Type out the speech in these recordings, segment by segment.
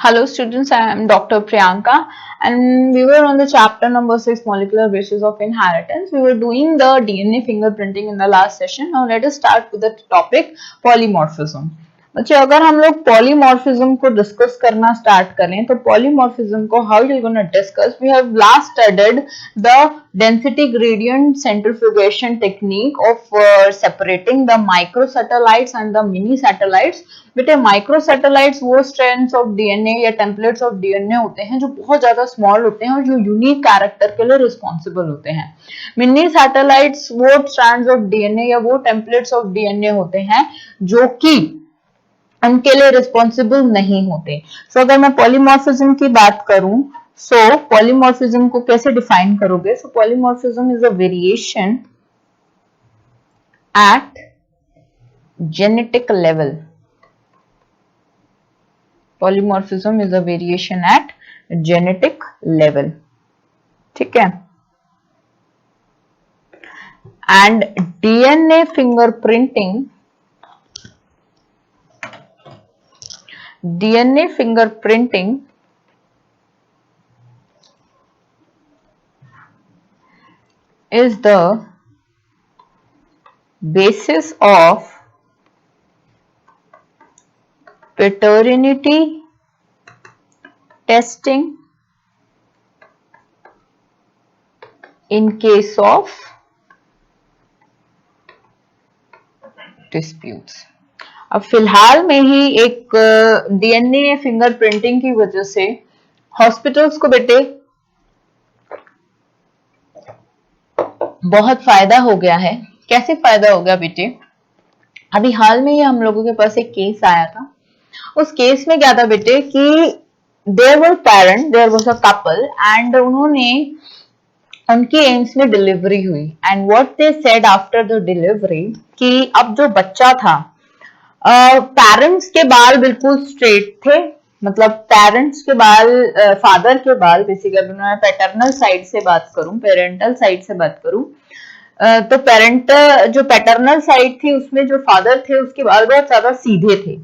Hello students, I am Dr. Priyanka and we were on the chapter number 6 molecular basis of inheritance. We were doing the DNA fingerprinting in the last session. Now let us start with the topic polymorphism. बच्चे अगर हम लोग polymorphism को discuss करना start करें तो polymorphism को how you gonna discuss we have last studied the density gradient centrifugation technique of separating the micro satellites and the mini satellites. बेटे माइक्रो सैटेलाइट्स वो स्ट्रैंड्स ऑफ डीएनए या templates of DNA होते हैं जो बहुत ज्यादा small होते हैं और जो यूनिक कैरेक्टर के लिए रिस्पॉन्सिबल होते हैं. मिनी सैटेलाइट्स वो स्ट्रैंड्स ऑफ डीएनए या वो टेम्पलेट्स ऑफ डीएनए होते हैं जो कि उनके लिए रिस्पॉन्सिबल नहीं होते. सो अगर मैं पॉलीमॉर्फिज्म की बात करूं सो पॉलीमॉर्फिज्म को कैसे डिफाइन करोगे. So polymorphism is a variation at genetic level. Polymorphism is a variation at genetic level. ठीक है. And DNA fingerprinting is the basis of paternity testing in case of disputes. अब फिलहाल में ही एक डीएनए फिंगरप्रिंटिंग की वजह से हॉस्पिटल्स को बेटे बहुत फायदा हो गया है. कैसे फायदा हो गया बेटे. अभी हाल में ही हम लोगों के पास एक केस आया था. उस केस में क्या था बेटे कि there were parent, there was a couple and उन्होंने उनकी एम्स में डिलीवरी हुई and what they said after the delivery कि अब जो बच्चा था पेरेंट्स के बाल बिल्कुल स्ट्रेट थे. मतलब पेरेंट्स के बाल फादर के बाल बेसिकली मैं पैटर्नल साइड से बात करूं, पेरेंटल साइड से बात करूं तो पेरेंट जो पैटर्नल साइड थी उसमें जो फादर थे उसके बाल बहुत ज्यादा सीधे थे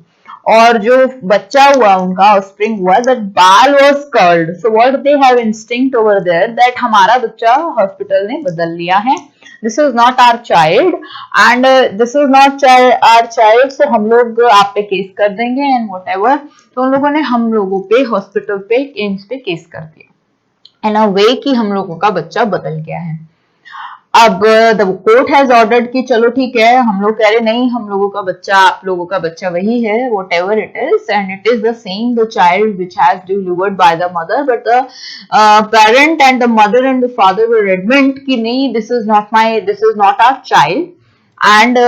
और जो बच्चा हुआ उनका ऑफस्प्रिंग हुआ दैट बाल was curled. So what they have instinct over there that हमारा बच्चा हॉस्पिटल ने बदल लिया है. This is not our child and this is not our child. So हम लोग आप पे केस कर देंगे एंड व्हाटएवर. तो उन लोगों ने हम लोगों पे हॉस्पिटल पे एम्स पे केस कर दिया इन अ वे कि हम लोगों का बच्चा बदल गया है. अब द कोर्ट हैज ऑर्डर्ड कि चलो ठीक है, हम लोग कह रहे नहीं हम लोगों का बच्चा आप लोगों का बच्चा वही है whatever it is and it is the same the child which has delivered by the mother but the parent and the mother and the father were adamant कि नहीं this is not our child and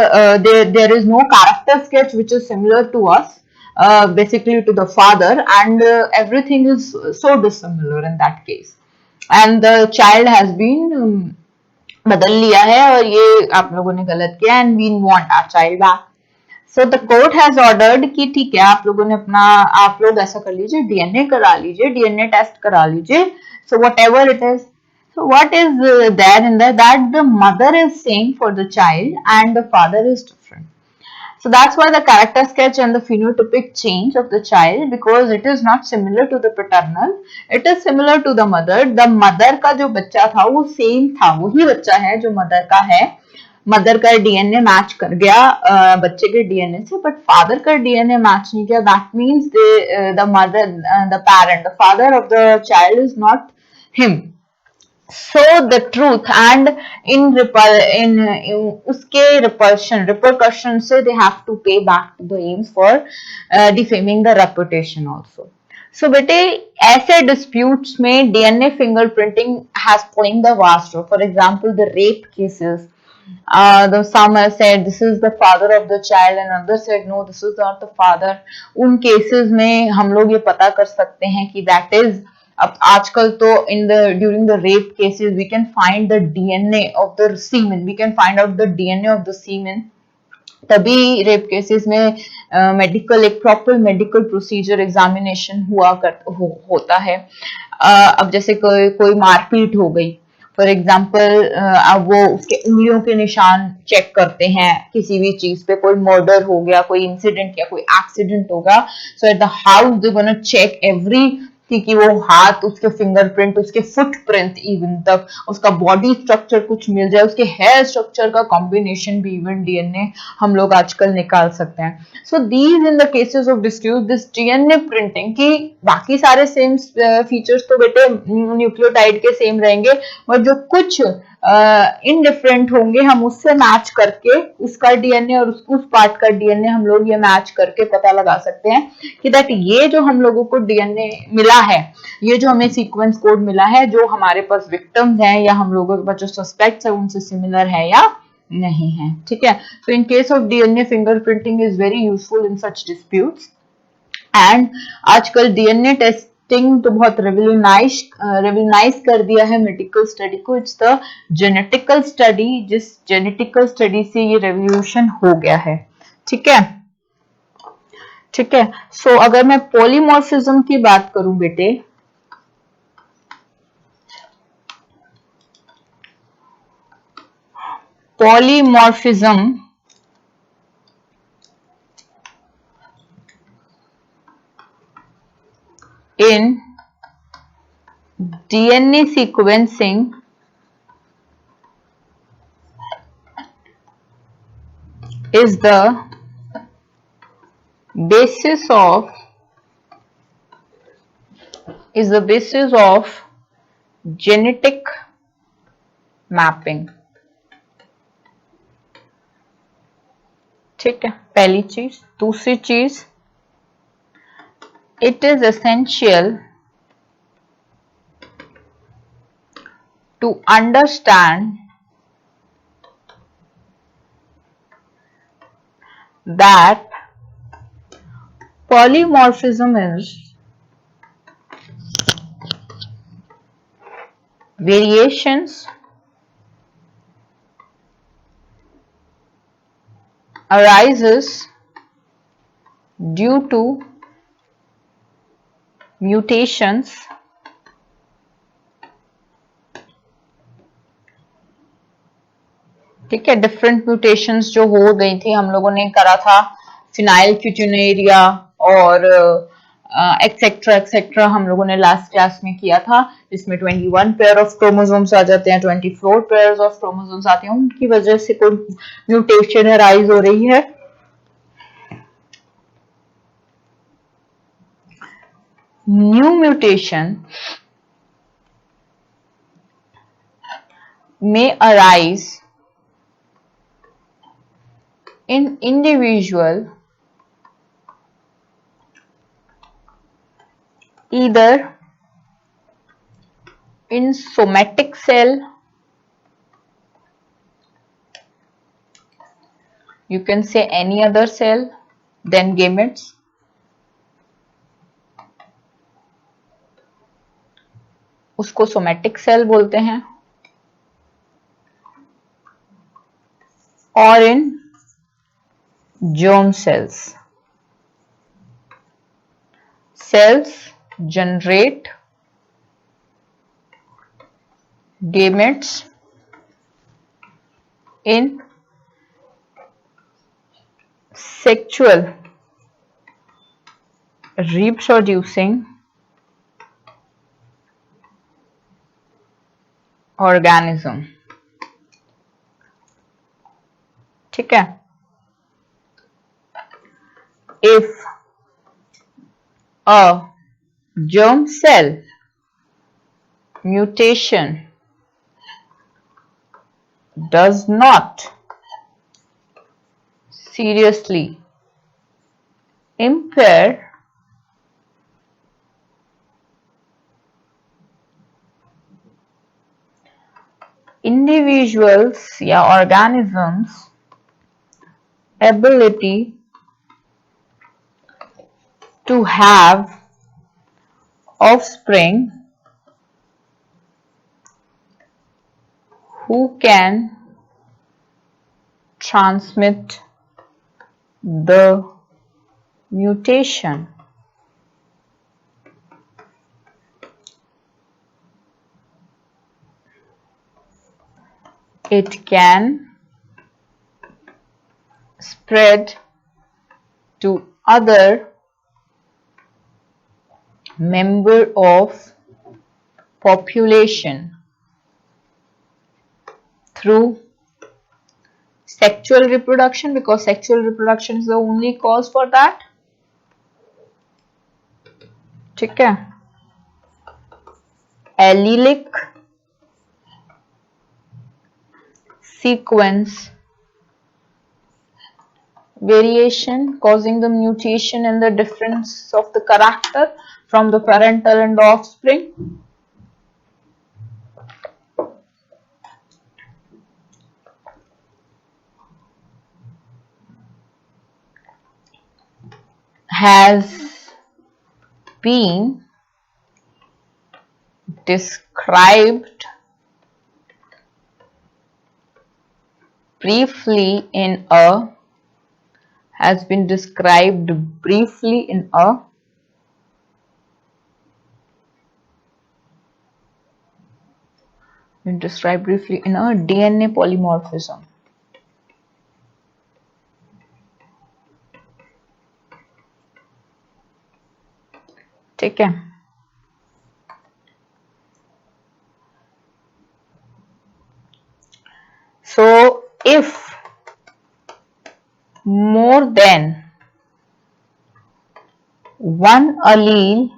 there is no character sketch which is similar to us basically to the father and everything is so dissimilar in that case and the child has been बदल लिया है और ये आप लोगों ने गलत किया and we want our child back. So the court has ordered कि ठीक है आप लोगों ने अपना आप लोग ऐसा कर लीजिए डीएनए करा लीजिए, डीएनए टेस्ट करा लीजिए. So whatever it is. So what is there in that the mother is same for the child and the father is different. So that's why the character sketch and the phenotypic change of the child because it is not similar to the paternal, it is similar to the mother. The mother का जो बच्चा था वो same था, वही बच्चा है जो मदर का है. मदर का डीएनए मैच कर गया बच्चे के डीएनए से बट फादर का डीएनए मैच नहीं किया. That means the mother the parent the father of the child is not him. So the truth and in उसके repercussion से they have to pay back to the Ames for defaming the reputation also. So बेटे ऐसे disputes में DNA fingerprinting has played the vast role. For example, the rape cases. The some said this is the father of the child and others said no this is not the father. उन cases में हम लोग ये पता कर सकते हैं कि that is अब आजकल तो in the during the rape cases we can find the DNA of the semen, we can find out the DNA of the semen. तभी रेप केसेस में मेडिकल एक प्रॉपर मेडिकल प्रोसीजर एग्जामिनेशन होता है. अब जैसे कोई मारपीट हो गई फॉर एग्जाम्पल अब वो उसके उंगलियों के निशान चेक करते हैं किसी भी चीज पे, कोई मर्डर हो गया, कोई इंसिडेंट या कोई एक्सीडेंट होगा, so at the house they gonna check every कि वो हाथ, उसके फिंगरप्रिंट, उसके फुटप्रिंट, इवन तक उसका बॉडी स्ट्रक्चर कुछ मिल जाए, उसके हेयर स्ट्रक्चर का कॉम्बिनेशन भी इवन डीएनए हम लोग आजकल निकाल सकते हैं. So these in the cases of dispute this DNA printing की बाकी सारे सेम फीचर्स तो बेटे न्यूक्लियोटाइड के सेम रहेंगे, बट जो कुछ इनडिफरेंट होंगे हम उससे मैच करके उसका डीएनए और उस पार्ट का डीएनए हम लोग ये मैच करके पता लगा सकते हैं कि दैट ये जो हम लोगों को डीएनए मिला है, ये जो हमें सीक्वेंस कोड मिला है, जो हमारे पास विक्टिम्स हैं या हम लोगों के पास जो सस्पेक्ट्स है उनसे सिमिलर है या नहीं है. ठीक है. So in case of DNA, fingerprinting is very useful in such disputes. And आजकल डीएनए टेस्टिंग तो बहुत रेवोल्यूनाइज कर दिया है मेडिकल स्टडी को. इट्स द जेनेटिकल स्टडी, जिस जेनेटिकल स्टडी से ये रेवोल्यूशन हो गया है. ठीक है. ठीक है. सो अगर मैं पॉलीमॉर्फिज्म की बात करूं बेटे, polymorphism in DNA sequencing is the basis of genetic mapping. ठीक है, पहली चीज. दूसरी चीज, it is essential to understand that polymorphism is variations arises due to mutations ठीक है, डिफरेंट म्यूटेशंस जो हो गई थी, हम लोगों ने करा था फिनाइल क्यूटिनेरिया और एक्सेट्रा एक्सेट्रा, हम लोगों ने लास्ट क्लास में किया था, जिसमें 21 पेयर ऑफ क्रोमोसोम्स आ जाते हैं, 24 पेयर ऑफ क्रोमोसोम्स आते हैं, उनकी वजह से कोई म्यूटेशन अराइज हो रही है. New mutation may arise in individual either in somatic cell, you can say any other cell than gametes, उसको सोमैटिक सेल बोलते हैं, और इन germ cells. Cells generate gametes in sexual reproducing organism. ठीक है. If a germ cell mutation does not seriously impair individuals या organisms ability to have offspring who can transmit the mutation. it can spread to other member of population through sexual reproduction, because sexual reproduction is the only cause for that. ठीक है, allelic sequence variation causing the mutation in the difference of the character from the parental and the offspring. Has been described briefly in a DNA polymorphism. ठीक है, so if more than one allele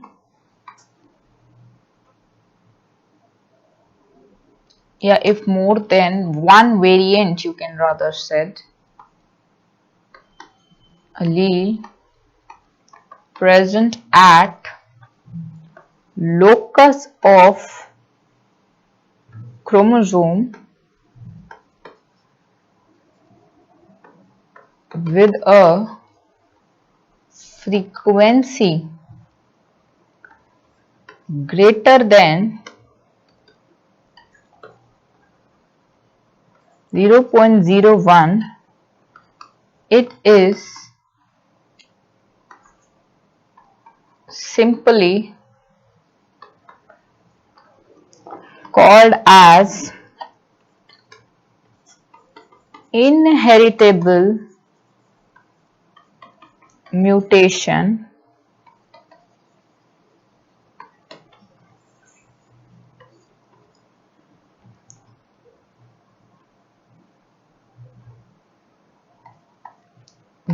if more than one variant, you can rather said, allele present at locus of chromosome with a frequency greater than 0.01, it is simply called as inheritable mutation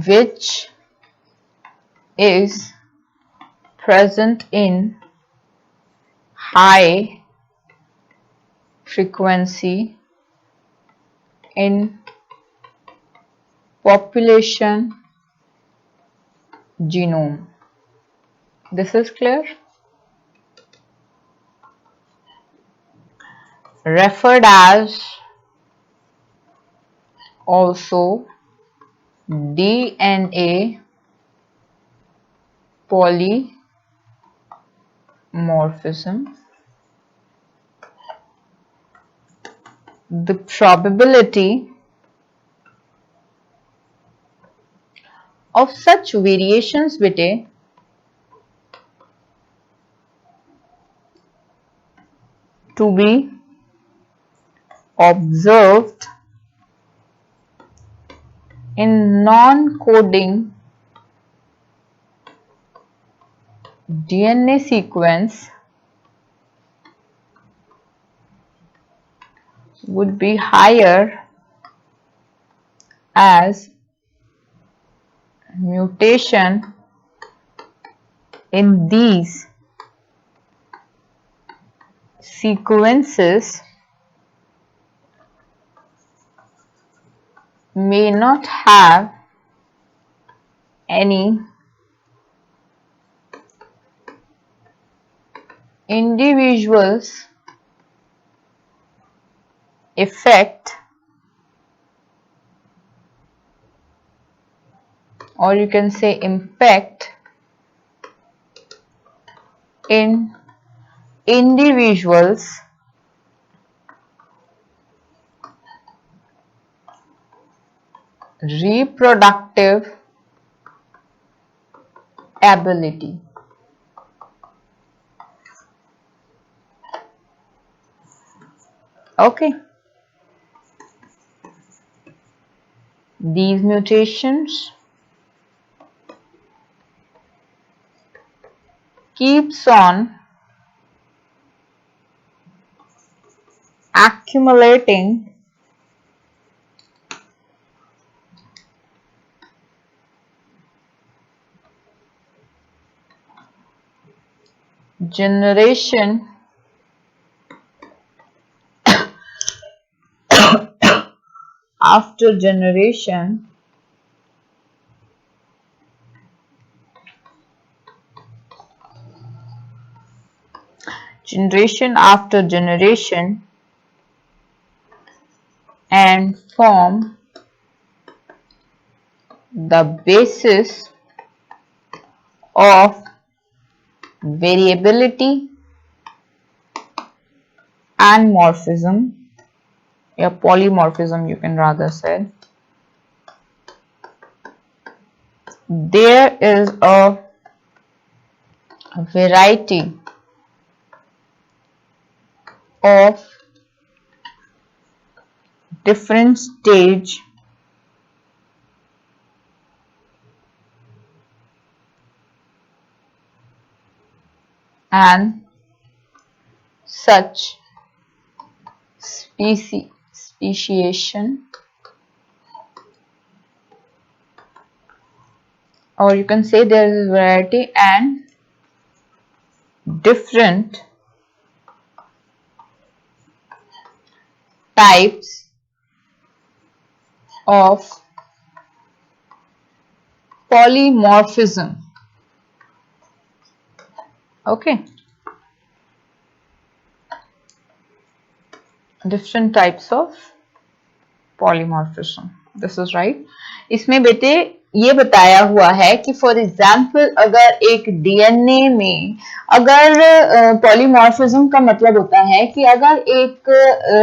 which is present in high frequency in population genome. This is clear? Referred as also DNA polymorphism. The probability of such variations बेटे to be observed in non-coding DNA sequence would be higher as mutation in these sequences may not have any individual's effect, or you can say impact, in individuals reproductive ability. Okay, these mutations keeps on accumulating generation after generation after generation and form the basis of variability and morphism, या polymorphism you can rather say. There is a variety of different stage and such speciation, or you can say there is variety and different types of polymorphism. Okay, different types of polymorphism, this is right. इसमें बेटे ये बताया हुआ है कि for example अगर एक DNA में अगर पॉलीमॉर्फिज्म का मतलब होता है कि अगर एक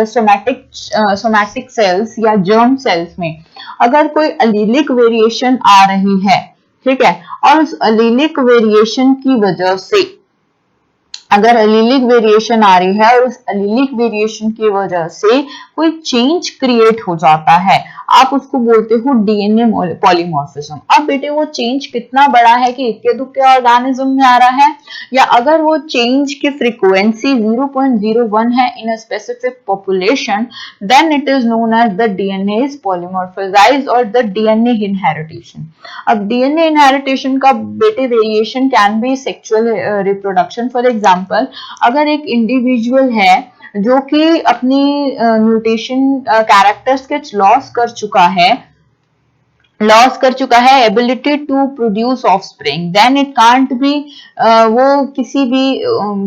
सोमैटिक सेल्स या जर्म सेल्स में अगर कोई अलीलिक वेरिएशन आ रही है, ठीक है, और उस अलीलिक वेरिएशन की वजह से अगर अलीलिक वेरिएशन आ रही है और उस अलीलिक वेरिएशन की वजह से कोई चेंज क्रिएट हो जाता है, आप उसको बोलते हो डीएनए पॉलीमॉर्फिज्म। अब बेटे वो चेंज कितना बड़ा है कि इक्के दुक्के ऑर्गेनिज्म में आ रहा है, या अगर वो चेंज की फ्रीक्वेंसी 0.01 है in a specific population, then it is known as the DNA is polymorphised और द डीएनए इनहेरिटेशन। अब डीएनए इनहेरिटेशन का बेटे variation can be sexual reproduction. For example अगर एक इंडिविजुअल है जो कि अपनी म्यूटेशन कैरेक्टर्स के लॉस कर चुका है ability to produce offspring, then it can't be वो किसी भी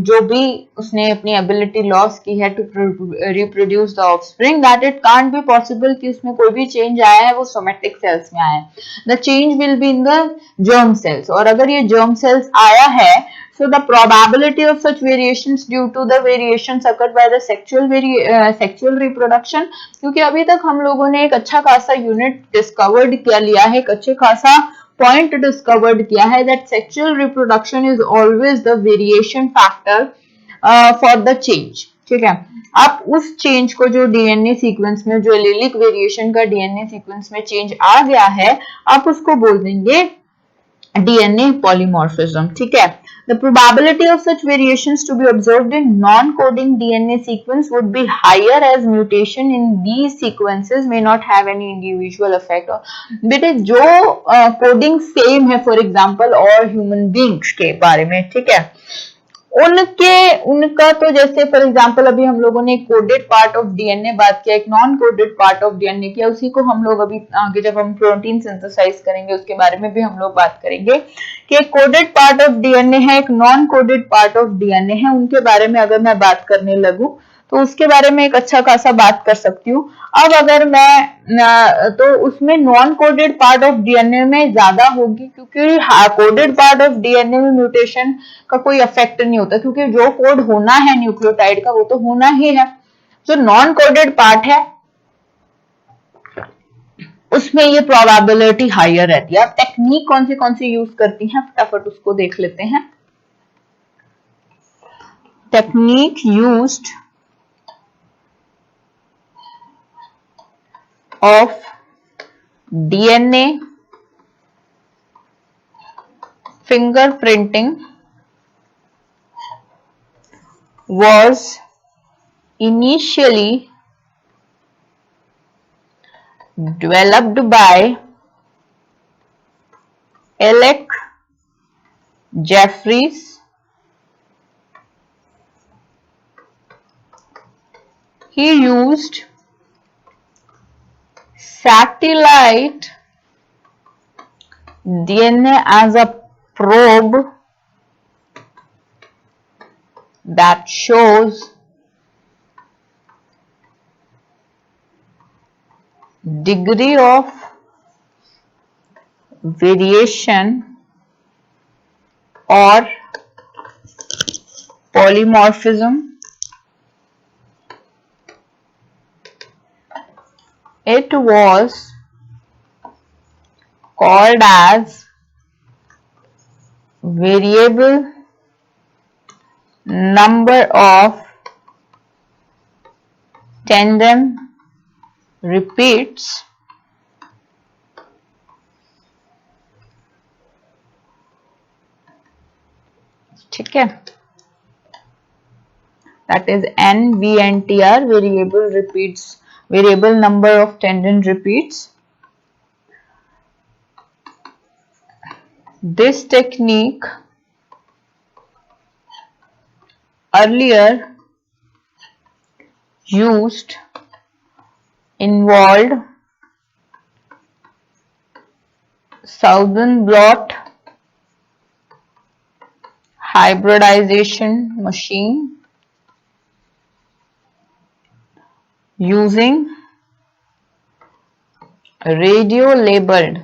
जो भी उसने अपनी एबिलिटी लॉस की है to reproduce the offspring, that it can't be possible कि उसमें कोई भी चेंज आया है वो सोमेटिक सेल्स में आया है। The change will be in the germ cells, और अगर ये जर्म सेल्स आया है, so the probability of such variations due to the variations occurred by the sexual reproduction, क्योंकि अभी तक हम लोगों ने एक अच्छा खासा यूनिट डिस्कवर्ड किया लिया है, एक अच्छे खासा पॉइंट डिस्कवर्ड किया है that sexual reproduction is always the variation factor for the change, ठीक है। आप उस चेंज को जो डीएनए सीक्वेंस में जो एलीलिक वेरिएशन का डीएनए सीक्वेंस में चेंज आ गया है, आप उसको बोल देंगे डीएनए पॉलीमॉर्फिज्म, ठीक है। The probability of such variations to be observed in non-coding DNA sequence would be higher as mutation in these sequences may not have any individual effect. बेटे जो कोडिंग सेम है फॉर एग्जांपल और human beings के बारे में, ठीक है, उनका तो जैसे फॉर एग्जांपल अभी हम लोगों ने कोडेड पार्ट ऑफ डीएनए बात किया, एक non coded part of DNA किया, उसी को हम लोग अभी आगे जब हम प्रोटीन सिंथेसाइज करेंगे उसके बारे में भी हम लोग बात करेंगे कि एक कोडेड पार्ट ऑफ डीएनए है, एक non coded part of DNA है। उनके बारे में अगर मैं बात करने लगूं तो उसके बारे में एक अच्छा खासा बात कर सकती हूँ। अब अगर मैं तो उसमें non coded part of DNA में ज्यादा होगी, क्योंकि कोडेड पार्ट ऑफ डीएनए में म्यूटेशन का कोई इफेक्ट नहीं होता, क्योंकि जो कोड होना है न्यूक्लियोटाइड का वो तो होना ही है। जो नॉन कोडेड पार्ट है उसमें ये प्रोबेबिलिटी हायर रहती है। अब टेक्निक कौन सी यूज करती हैं, फटाफट उसको देख लेते हैं। Technique used of DNA fingerprinting was initially developed by Alec Jeffreys. He used satellite DNA as a probe that shows degree of variation or polymorphism. It was called as variable number of tandem repeats ठीक है that is NVNTR variable number of tandem repeats. This technique earlier used involved Southern blot hybridization machine using radio labeled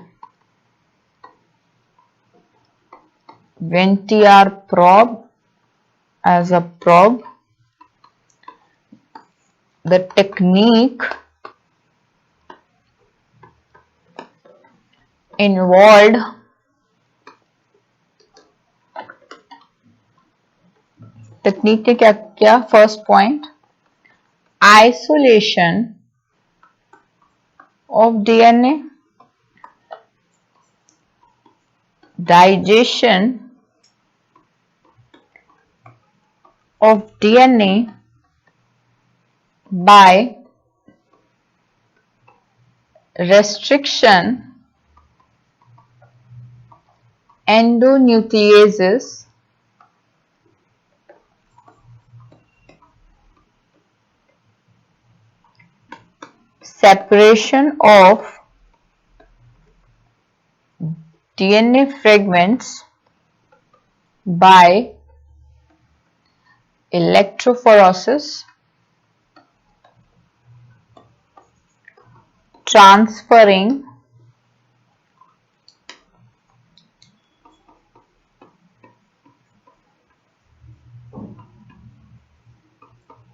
VNTR probe as a probe. The technique involved technique के क्या क्या first point isolation of DNA, digestion of DNA by restriction endonucleases, separation of DNA fragments by electrophoresis, transferring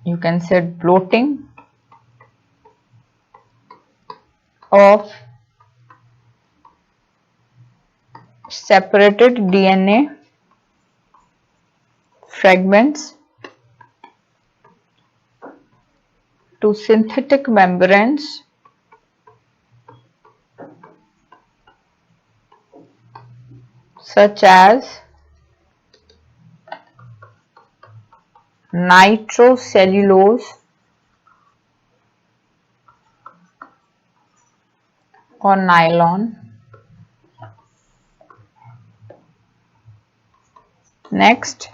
you can say bloating of separated DNA fragments to synthetic membranes such as nitrocellulose or nylon. Next,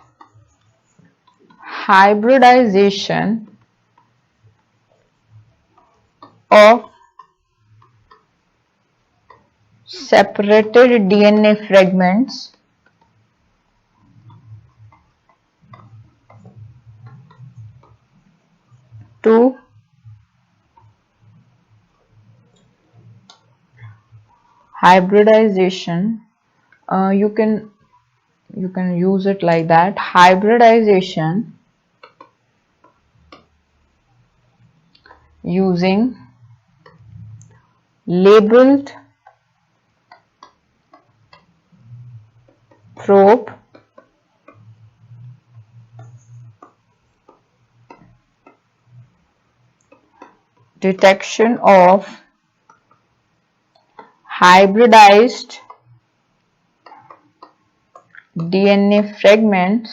hybridization of separated DNA fragments to hybridization, you can use it like that, hybridization using labeled probe detection of hybridized DNA fragments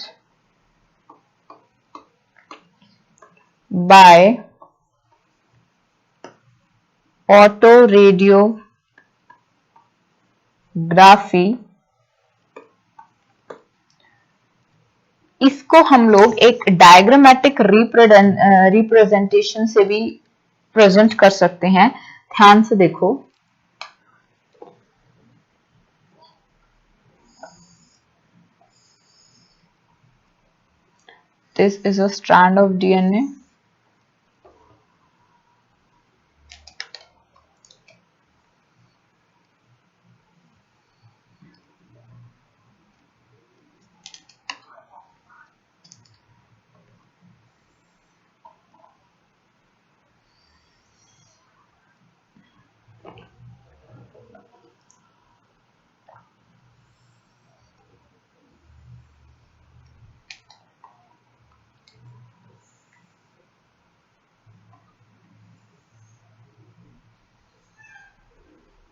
by autoradiography। इसको हम लोग एक diagrammatic representation से भी present कर सकते हैं। ध्यान से देखो, this is a strand of DNA.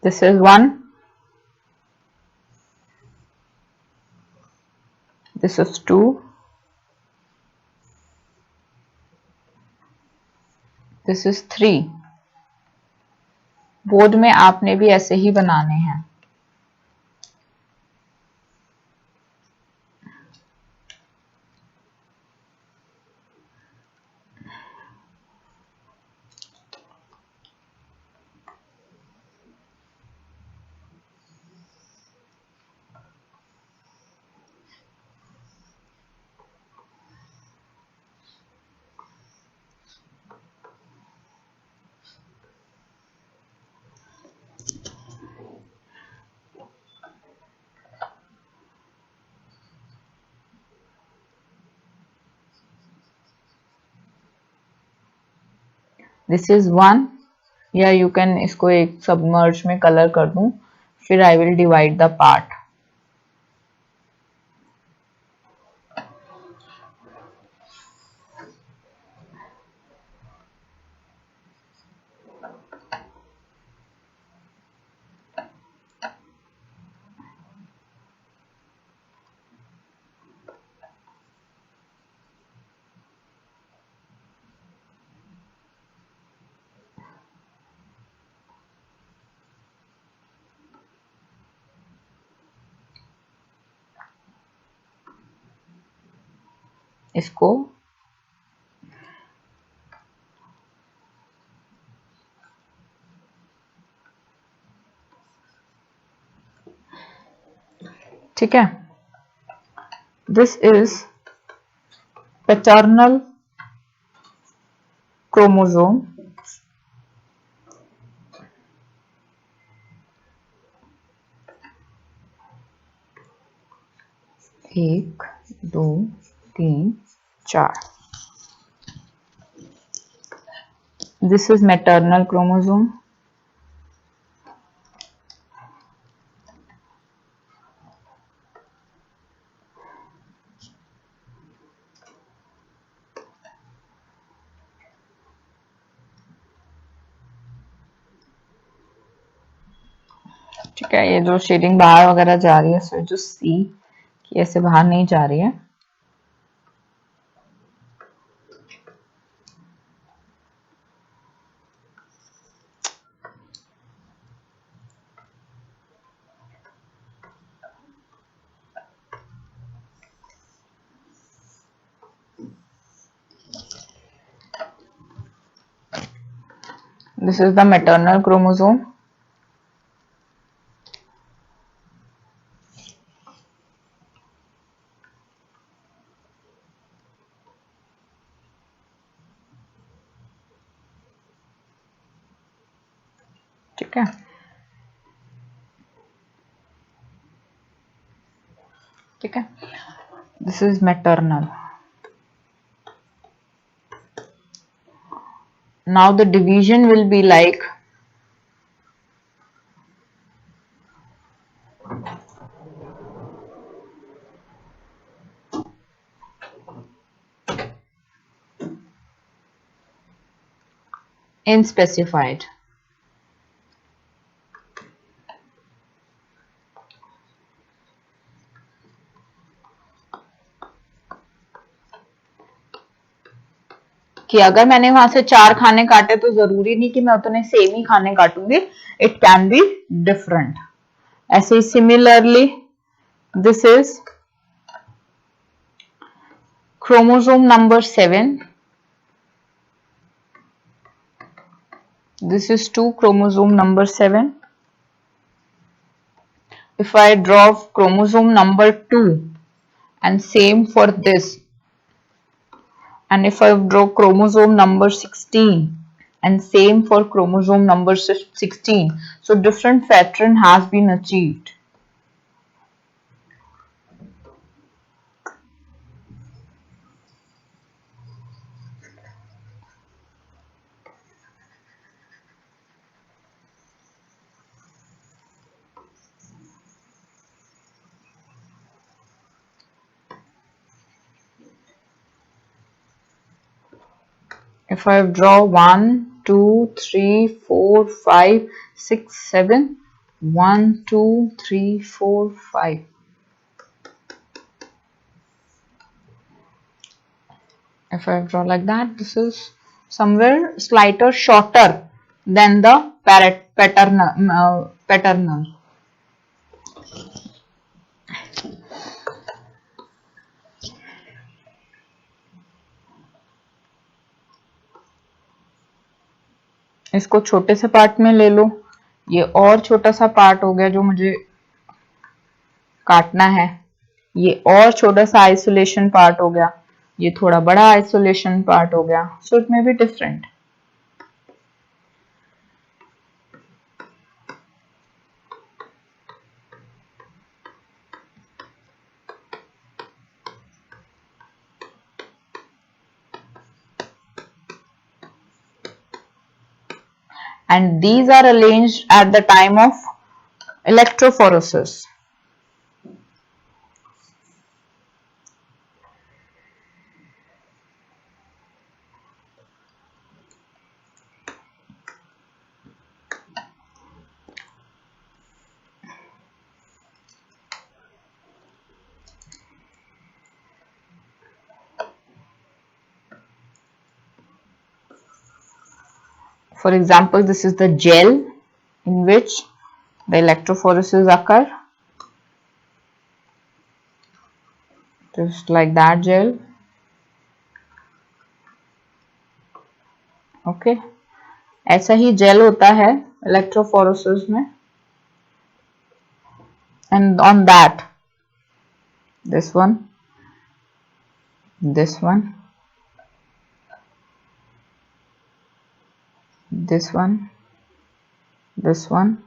This is one, this is two, this is three। Board में आपने भी ऐसे ही बनाने हैं। दिस इज वन, या यू कैन इसको एक सबमर्ज में कलर कर दूं, फिर I will divide the part. इसको ठीक है। This is paternal chromosome. एक, दो, तीन, चार। This is maternal chromosome. ठीक है, ये जो शेडिंग बाहर वगैरह जा रही है, इसमें जो सी की ऐसे बाहर नहीं जा रही है। This is the maternal chromosome. ठीक है, ठीक है। This is maternal. Now the division will be like in specified. कि अगर मैंने वहां से 4 खाने काटे तो जरूरी नहीं कि मैं उतने सेम ही खाने काटूंगी, इट कैन बी डिफरेंट। ऐसे ही similarly this is chromosome number 7. This is 2 chromosome number 7. If I draw chromosome number 2 and same for this, and if I draw chromosome number 16 and same for chromosome number 16, so different pattern has been achieved. If I draw 1, 2, 3, 4, 5, 6, 7, 1, 2, 3, 4, 5. If I draw like that, this is somewhere slighter shorter than the paternal. इसको छोटे से part में ले लो, ये और छोटा सा part हो गया जो मुझे काटना है, ये और छोटा सा आइसोलेशन पार्ट हो गया, ये थोड़ा बड़ा आइसोलेशन पार्ट हो गया, so it may be different. And these are arranged at the time of electrophoresis. For example, this is the gel in which the electrophoresis occur. Just like that gel. Okay. ऐसा ही gel होता है electrophoresis में. And on that, this one, this one, this one, this one,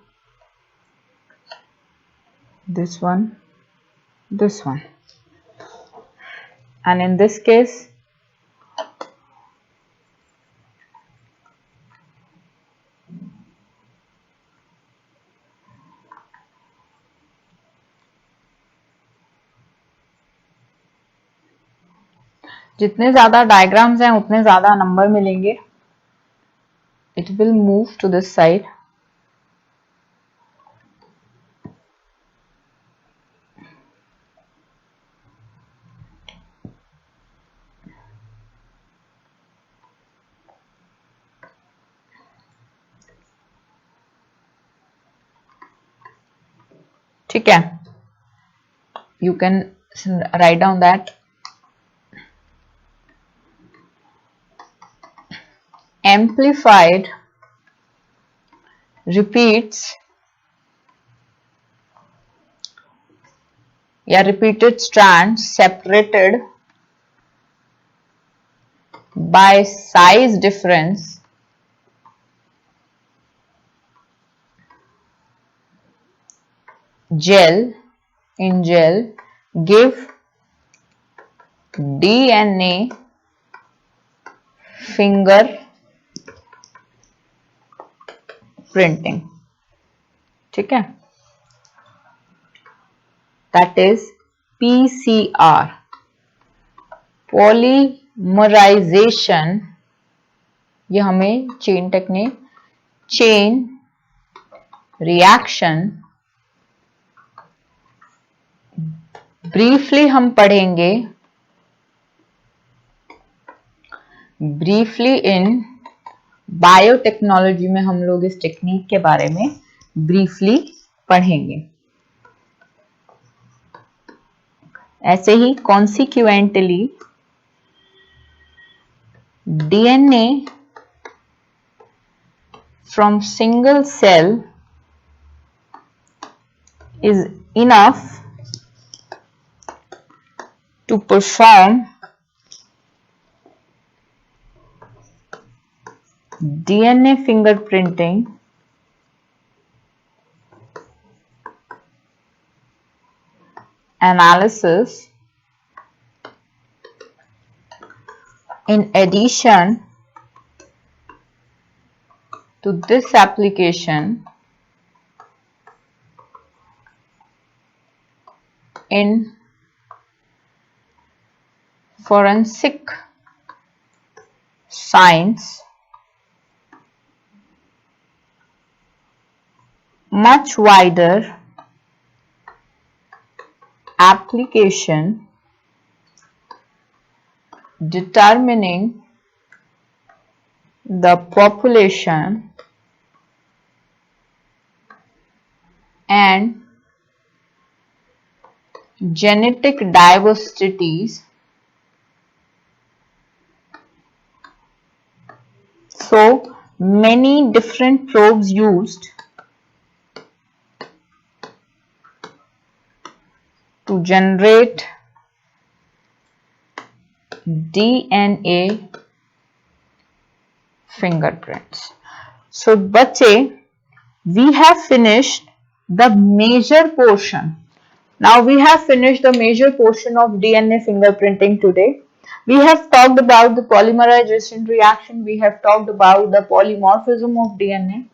this one, this one, and in this case जितने ज्यादा diagrams हैं उतने ज्यादा number मिलेंगे। It will move to this side. ठीक है, you can write down that amplified repeats या repeated strands separated by size difference gel give DNA finger printing. ठीक है, that is PCR, polymerization. ये हमें chain technique, chain reaction briefly हम पढ़ेंगे briefly इन biotechnology में हम लोग इस टेक्निक के बारे में ब्रीफली पढ़ेंगे। ऐसे ही consequently DNA from single cell is enough to perform DNA fingerprinting analysis. In addition to this application, in forensic science, much wider application determining the population and genetic diversities. So many different probes used to generate DNA fingerprints. So बच्चे, we have finished the major portion. Now we have finished the major portion of DNA fingerprinting today. We have talked about the polymerization reaction. We have talked about the polymorphism of DNA.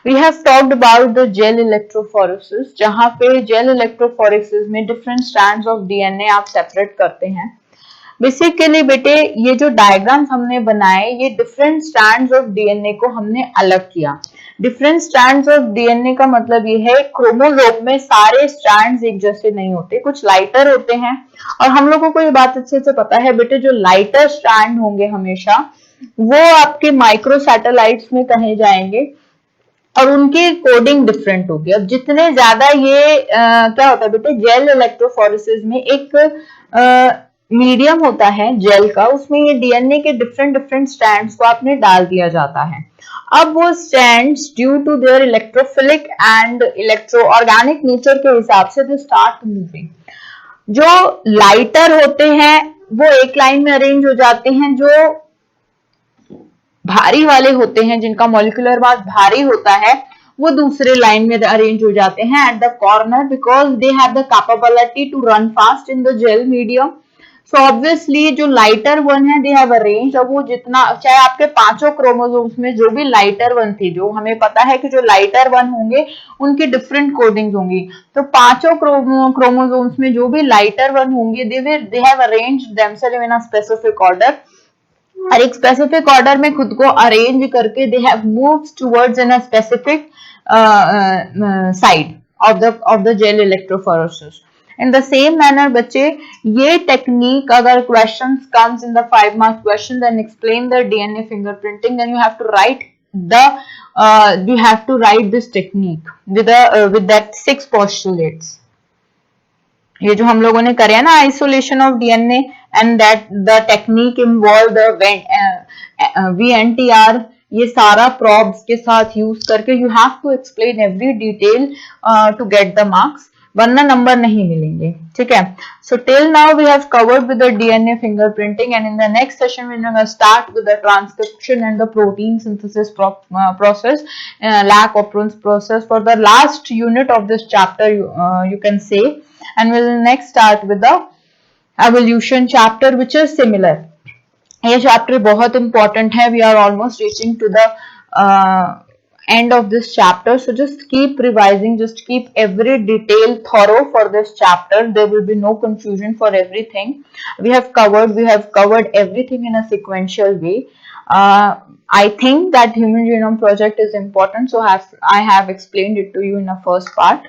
We have talked about the gel electrophoresis, जहाँ पे gel electrophoresis में different strands of DNA आप separate करते हैं। Basically बेटे ये जो diagrams हमने बनाए, ये डिफरेंट स्ट्रैंड्स ऑफ डीएनए को हमने अलग किया। डिफरेंट स्ट्रैंड्स ऑफ डीएनए का मतलब ये है क्रोमोसोम में सारे स्ट्रैंड्स एक जैसे नहीं होते, कुछ लाइटर होते हैं। और हम लोगों को ये बात अच्छे से पता है बेटे, जो लाइटर स्ट्रैंड होंगे हमेशा वो आपके माइक्रो सैटेलाइट्स में कहे जाएंगे और उनकी कोडिंग डिफरेंट होगी। अब जितने ज्यादा ये क्या होता है बेटे, जेल इलेक्ट्रोफोरेसिस में एक मीडियम होता है जेल का, उसमें ये डीएनए के डिफरेंट डिफरेंट स्ट्रैंड्स को आपने डाल दिया जाता है। अब वो strands due to their electrophilic and electro organic nature के हिसाब से दे स्टार्ट मूविंग। जो लाइटर होते हैं वो एक लाइन में अरेंज हो जाते हैं, जो भारी वाले होते हैं जिनका मॉलिक्यूलर मास भारी होता है वो दूसरे लाइन में अरेंज हो जाते हैं at the corner, because they have the capability to run fast in the gel medium. So obviously जो लाइटर वन है दे हैव अरेंज। अब वो जितना चाहे आपके पांचों क्रोमोसोम्स में जो भी लाइटर वन थी, जो हमें पता है कि जो लाइटर वन होंगे उनकी डिफरेंट कोडिंग्स होंगी, तो पांचों क्रोमोसोम्स में जो भी लाइटर वन होंगे they have arrange themselves in a specific order, और एक स्पेसिफिक ऑर्डर में खुद को अरेंज करके they have moved towards in a specific side of the gel electrophoresis. In the same manner बच्चे, ये टेक्निक अगर questions comes in the 5 mark question, then explain the DNA fingerprinting, then you have to write this technique with that 6 postulates. ये जो हम लोगों ने करे है ना, isolation of DNA and that the technique involved the VNTR, ये सारा probes के साथ use करके you have to explain every detail to get the marks, वरना नंबर नहीं मिलेंगे। ठीक है, so till now we have covered with the DNA fingerprinting, and in the next session we're going to start with the transcription and the protein synthesis process, lac operance process for the last unit of this chapter, you can say, and we'll next start with the evolution chapter which is similar. ये chapter बहुत important है, we are almost reaching to the end of this chapter, so just keep revising, just keep every detail thorough for this chapter. There will be no confusion for everything. We have covered everything in a sequential way. I think that human genome project is important, so I have explained it to you in the first part.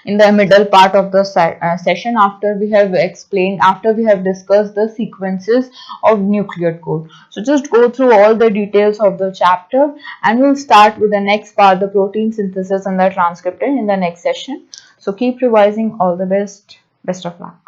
in the middle part of the session, after we have explained, after we have discussed the sequences of nuclear code. So just go through all the details of the chapter, and we'll start with the next part, the protein synthesis and the transcription, in the next session. So keep revising. All the best. Best of luck.